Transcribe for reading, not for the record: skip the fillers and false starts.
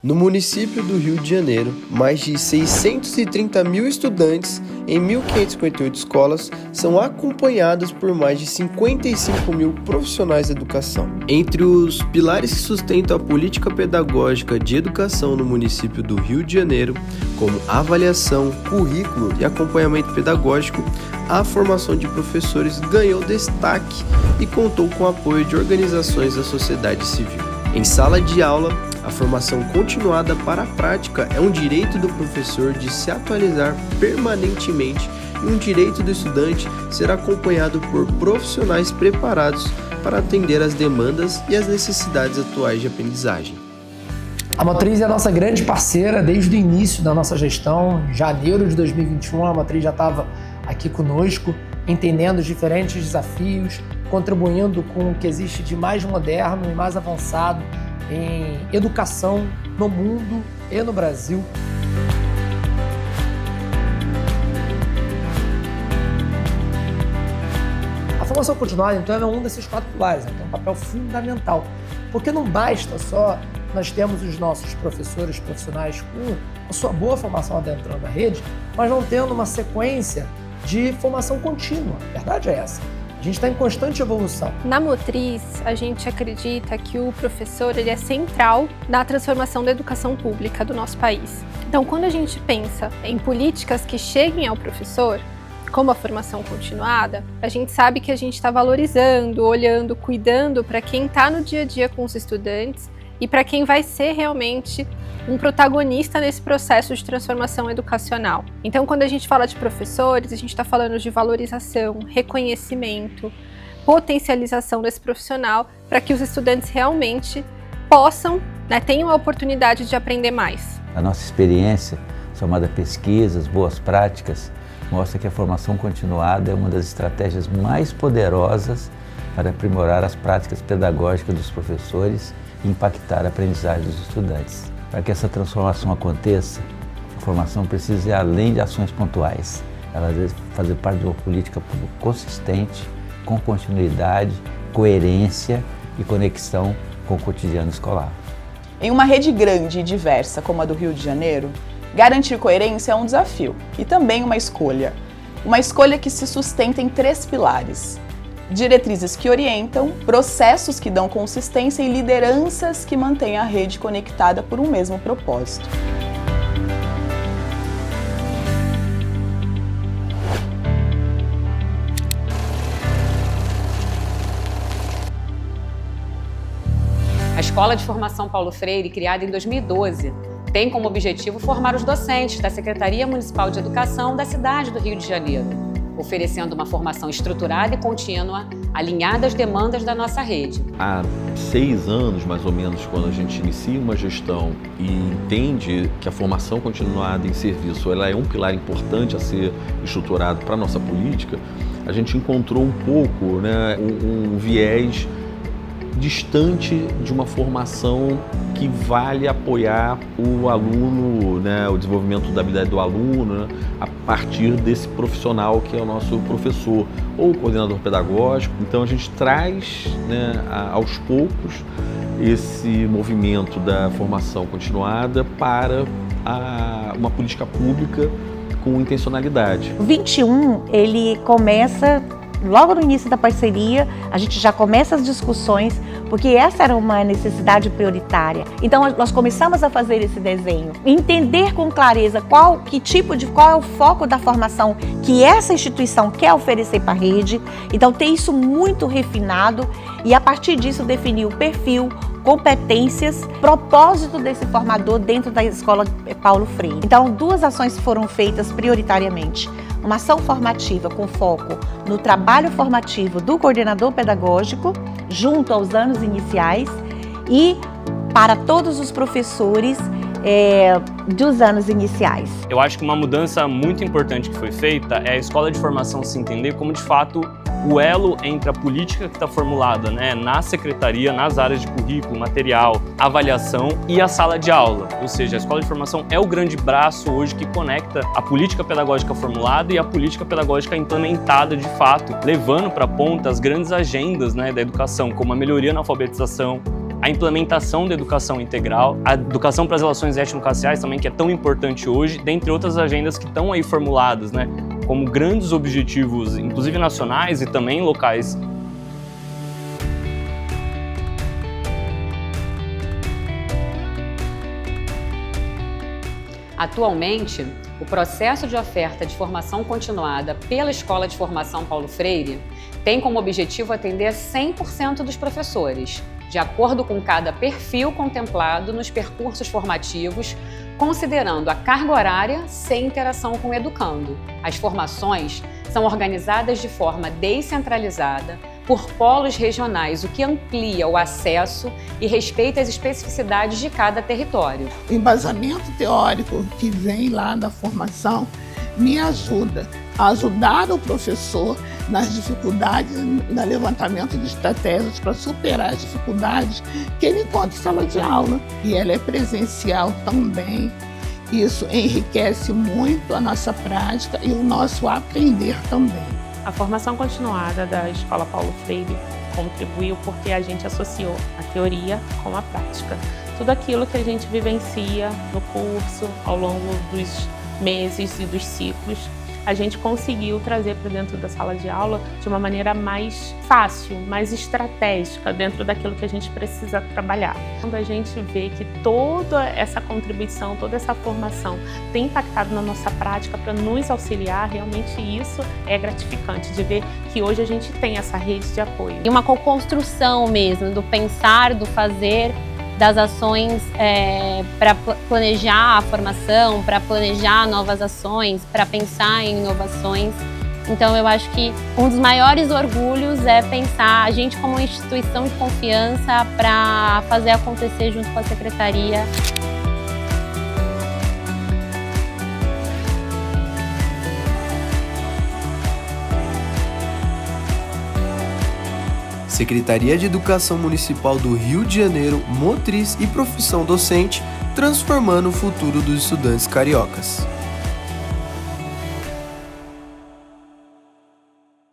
No município do Rio de Janeiro, mais de 630 mil estudantes em 1.558 escolas são acompanhados por mais de 55 mil profissionais da educação. Entre os pilares que sustentam a política pedagógica de educação no município do Rio de Janeiro, como avaliação, currículo e acompanhamento pedagógico, a formação de professores ganhou destaque e contou com o apoio de organizações da sociedade civil. Em sala de aula, a formação continuada para a prática é um direito do professor de se atualizar permanentemente e um direito do estudante ser acompanhado por profissionais preparados para atender às demandas e às necessidades atuais de aprendizagem. A Motriz é a nossa grande parceira desde o início da nossa gestão. Em janeiro de 2021, a Motriz já estava aqui conosco, entendendo os diferentes desafios, contribuindo com o que existe de mais moderno e mais avançado em educação no mundo e no Brasil. A formação continuada, então, é um desses 4 pilares, tem um papel fundamental, porque não basta só nós termos os nossos professores profissionais com a sua boa formação adentrando a rede, mas não tendo uma sequência de formação contínua. A verdade é essa. A gente está em constante evolução. Na Motriz, a gente acredita que o professor ele é central na transformação da educação pública do nosso país. Então, quando a gente pensa em políticas que cheguem ao professor, como a formação continuada, a gente sabe que a gente está valorizando, olhando, cuidando para quem está no dia a dia com os estudantes e para quem vai ser realmente um protagonista nesse processo de transformação educacional. Então, quando a gente fala de professores, a gente está falando de valorização, reconhecimento, potencialização desse profissional para que os estudantes realmente possam, tenham a oportunidade de aprender mais. A nossa experiência, somada a pesquisas, boas práticas, mostra que a formação continuada é uma das estratégias mais poderosas para aprimorar as práticas pedagógicas dos professores e impactar a aprendizagem dos estudantes. Para que essa transformação aconteça, a formação precisa ir além de ações pontuais. Ela deve fazer parte de uma política pública consistente, com continuidade, coerência e conexão com o cotidiano escolar. Em uma rede grande e diversa como a do Rio de Janeiro, garantir coerência é um desafio e também uma escolha. Uma escolha que se sustenta em 3 pilares. Diretrizes que orientam, processos que dão consistência e lideranças que mantêm a rede conectada por um mesmo propósito. A Escola de Formação Paulo Freire, criada em 2012, tem como objetivo formar os docentes da Secretaria Municipal de Educação da cidade do Rio de Janeiro, oferecendo uma formação estruturada e contínua, alinhada às demandas da nossa rede. Há 6 anos, mais ou menos, quando a gente inicia uma gestão e entende que a formação continuada em serviço ela é um pilar importante a ser estruturado para a nossa política, a gente encontrou um pouco um viés distante de uma formação que vale apoiar o aluno, o desenvolvimento da habilidade do aluno, a partir desse profissional que é o nosso professor ou coordenador pedagógico. Então a gente traz, aos poucos, esse movimento da formação continuada para uma política pública com intencionalidade. O 21, ele começa logo no início da parceria, a gente já começa as discussões, porque essa era uma necessidade prioritária. Então nós começamos a fazer esse desenho, entender com clareza qual é o foco da formação que essa instituição quer oferecer para a rede. Então ter isso muito refinado e a partir disso definir o perfil, competências, propósito desse formador dentro da Escola Paulo Freire. Então 2 ações foram feitas prioritariamente. Uma ação formativa com foco no trabalho formativo do coordenador pedagógico, junto aos anos iniciais e para todos os professores dos anos iniciais. Eu acho que uma mudança muito importante que foi feita é a escola de formação se entender como, de fato, o elo entre a política que está formulada na secretaria, nas áreas de currículo, material, avaliação e a sala de aula. Ou seja, a escola de formação é o grande braço hoje que conecta a política pedagógica formulada e a política pedagógica implementada de fato, levando para a ponta as grandes agendas da educação, como a melhoria na alfabetização, a a implementação da educação integral, a educação para as relações étnico-raciais também, que é tão importante hoje, dentre outras agendas que estão aí formuladas, né, como grandes objetivos, inclusive nacionais e também locais. Atualmente, o processo de oferta de formação continuada pela Escola de Formação Paulo Freire tem como objetivo atender 100% dos professores, de acordo com cada perfil contemplado nos percursos formativos, considerando a carga horária sem interação com o educando. As formações são organizadas de forma descentralizada por polos regionais, o que amplia o acesso e respeita as especificidades de cada território. O embasamento teórico que vem lá da formação me ajuda a ajudar o professor nas dificuldades, no levantamento de estratégias para superar as dificuldades que ele encontra em sala de aula. E ela é presencial também. Isso enriquece muito a nossa prática e o nosso aprender também. A formação continuada da Escola Paulo Freire contribuiu porque a gente associou a teoria com a prática. Tudo aquilo que a gente vivencia no curso, ao longo dos meses e dos ciclos, a gente conseguiu trazer para dentro da sala de aula de uma maneira mais fácil, mais estratégica, dentro daquilo que a gente precisa trabalhar. Quando a gente vê que toda essa contribuição, toda essa formação tem impactado na nossa prática para nos auxiliar, realmente isso é gratificante, de ver que hoje a gente tem essa rede de apoio. E uma co-construção mesmo, do pensar, do fazer, das ações para planejar a formação, para planejar novas ações, para pensar em inovações. Então eu acho que um dos maiores orgulhos é pensar a gente como uma instituição de confiança para fazer acontecer junto com a Secretaria. Secretaria de Educação Municipal do Rio de Janeiro, motriz e profissão docente, transformando o futuro dos estudantes cariocas.